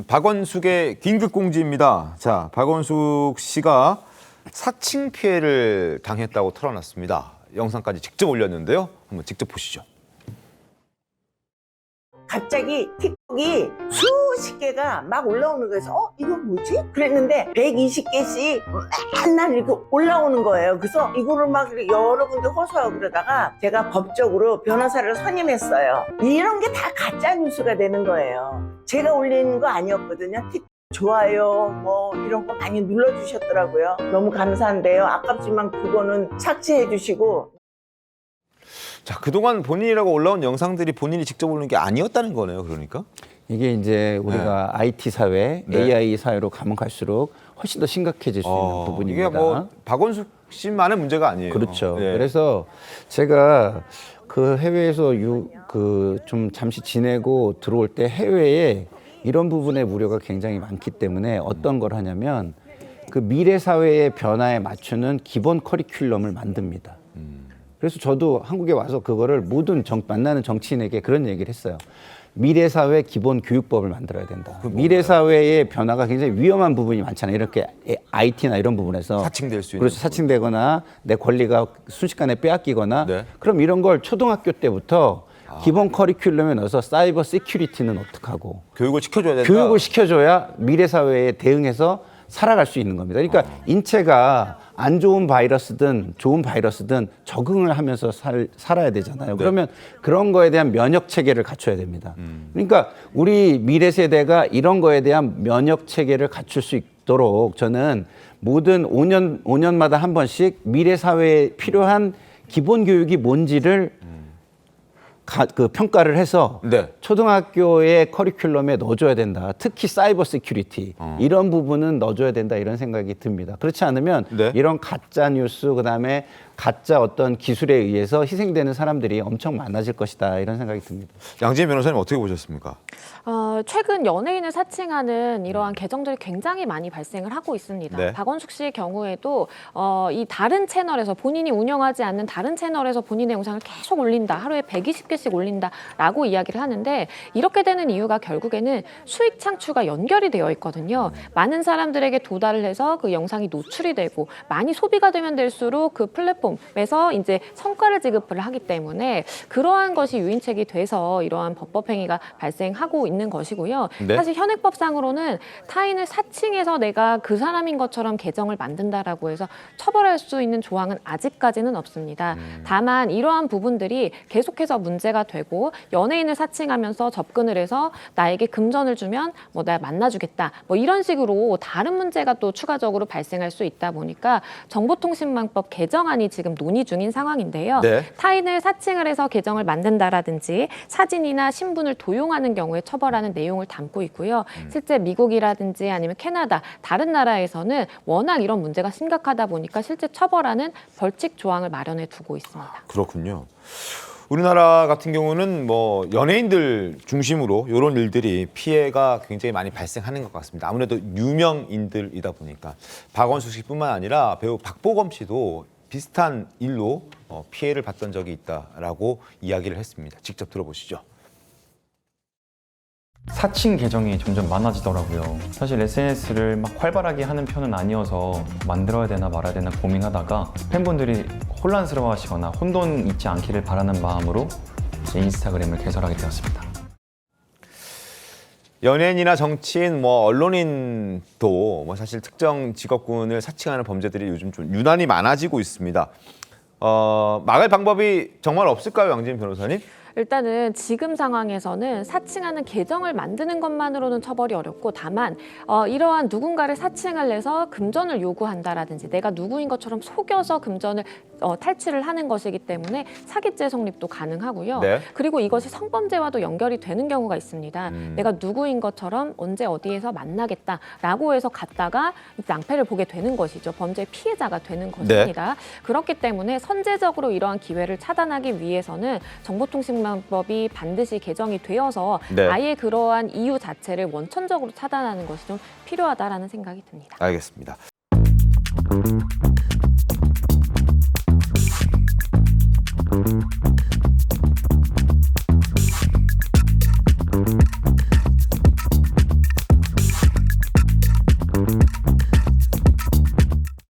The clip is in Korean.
박원숙의 긴급 공지입니다. 자, 박원숙 씨가 사칭 피해를 당했다고 털어놨습니다. 영상까지 직접 올렸는데요. 한번 직접 보시죠. 갑자기 틱톡이 수십 개가 막 올라오는 거에서 이건 뭐지? 그랬는데 120개씩 맨날 이렇게 올라오는 거예요. 그래서 이거를 막 여러 군데 호소하고 그러다가 제가 법적으로 변호사를 선임했어요. 이런 게 다 가짜 뉴스가 되는 거예요. 제가 올리는 거 아니었거든요. 틱톡 좋아요 뭐 이런 거 많이 눌러주셨더라고요. 너무 감사한데요. 아깝지만 그거는 삭제해 주시고. 자, 그동안 본인이라고 올라온 영상들이 본인이 직접 올린 게 아니었다는 거네요. 그러니까. 이게 이제 우리가 IT 사회, AI 사회로 가면 갈수록 훨씬 더 심각해질 수 있는 부분입니다. 이게 뭐 박원숙 씨만의 문제가 아니에요. 그렇죠. 그래서 제가 그 해외에서 좀 잠시 지내고 들어올 때 해외에 이런 부분의 우려가 굉장히 많기 때문에 어떤 걸 하냐면 그 미래 사회의 변화에 맞추는 기본 커리큘럼을 만듭니다. 그래서 저도 한국에 와서 그거를 모든 만나는 정치인에게 그런 얘기를 했어요. 미래 사회 기본 교육법을 만들어야 된다. 미래 사회의 변화가 굉장히 위험한 부분이 많잖아요. 이렇게 IT나 이런 부분에서 사칭될 수 있는. 그래서 사칭되거나 내 권리가 순식간에 빼앗기거나 그럼 이런 걸 초등학교 때부터 기본 커리큘럼에 넣어서 사이버 시큐리티는 어떻게 하고 교육을 시켜줘야 된다. 교육을 시켜줘야 미래 사회에 대응해서 살아갈 수 있는 겁니다. 그러니까 인체가 안 좋은 바이러스든 좋은 바이러스든 적응을 하면서 살아야 되잖아요. 그러면 그런 거에 대한 면역 체계를 갖춰야 됩니다. 그러니까 우리 미래 세대가 이런 거에 대한 면역 체계를 갖출 수 있도록 저는 모든 5년마다 한 번씩 미래 사회에 필요한 기본 교육이 뭔지를 평가를 해서 초등학교의 커리큘럼에 넣어줘야 된다. 특히 사이버 시큐리티 이런 부분은 넣어줘야 된다 이런 생각이 듭니다. 그렇지 않으면 이런 가짜 뉴스 그다음에 가짜 어떤 기술에 의해서 희생되는 사람들이 엄청 많아질 것이다 이런 생각이 듭니다. 양지은 변호사님 어떻게 보셨습니까? 최근 연예인을 사칭하는 이러한 계정들이 굉장히 많이 발생을 하고 있습니다. 박원숙 씨의 경우에도 이 다른 채널에서 본인이 운영하지 않는 다른 채널에서 본인의 영상을 계속 올린다. 하루에 120개씩 올린다라고 이야기를 하는데 이렇게 되는 이유가 결국에는 수익 창출과 연결이 되어 있거든요. 많은 사람들에게 도달을 해서 그 영상이 노출이 되고 많이 소비가 되면 될수록 그 플랫폼에서 이제 성과를 지급을 하기 때문에 그러한 것이 유인책이 돼서 이러한 법법 행위가 발생하고 있는 것이고요. 사실 현행법상으로는 타인을 사칭해서 내가 그 사람인 것처럼 계정을 만든다라고 해서 처벌할 수 있는 조항은 아직까지는 없습니다. 다만 이러한 부분들이 계속해서 문제가 되고 연예인을 사칭하면서 접근을 해서 나에게 금전을 주면 뭐 내가 만나주겠다 뭐 이런 식으로 다른 문제가 또 추가적으로 발생할 수 있다 보니까 정보통신망법 개정안이 지금 논의 중인 상황인데요. 타인을 사칭을 해서 계정을 만든다라든지 사진이나 신분을 도용하는 경우에 처벌하는 내용을 담고 있고요. 실제 미국이라든지 아니면 캐나다 다른 나라에서는 워낙 이런 문제가 심각하다 보니까 실제 처벌하는 벌칙 조항을 마련해 두고 있습니다. 그렇군요. 우리나라 같은 경우는 뭐 연예인들 중심으로 이런 일들이 피해가 굉장히 많이 발생하는 것 같습니다. 아무래도 유명인들이다 보니까 박원숙 씨뿐만 아니라 배우 박보검 씨도 비슷한 일로 피해를 봤던 적이 있다라고 이야기를 했습니다. 직접 들어보시죠. 사칭 계정이 점점 많아지더라고요. 사실 SNS를 막 활발하게 하는 편은 아니어서 만들어야 되나 말아야 되나 고민하다가 팬분들이 혼란스러워하시거나 혼돈 있지 않기를 바라는 마음으로 제 인스타그램을 개설하게 되었습니다. 연예인이나 정치인, 뭐 언론인도 뭐 사실 특정 직업군을 사칭하는 범죄들이 요즘 좀 유난히 많아지고 있습니다. 막을 방법이 정말 없을까요, 양지은 변호사님? 일단은 지금 상황에서는 사칭하는 계정을 만드는 것만으로는 처벌이 어렵고 다만 이러한 누군가를 사칭을 해서 금전을 요구한다라든지 내가 누구인 것처럼 속여서 금전을 탈취를 하는 것이기 때문에 사기죄 성립도 가능하고요. 그리고 이것이 성범죄와도 연결이 되는 경우가 있습니다. 내가 누구인 것처럼 언제 어디에서 만나겠다라고 해서 갔다가 낭패를 보게 되는 것이죠. 범죄의 피해자가 되는 것입니다. 그렇기 때문에 선제적으로 이러한 기회를 차단하기 위해서는 정보통신망법이 반드시 개정이 되어서 아예 그러한 이유 자체를 원천적으로 차단하는 것이 좀 필요하다라는 생각이 듭니다. 알겠습니다. 감사합니다.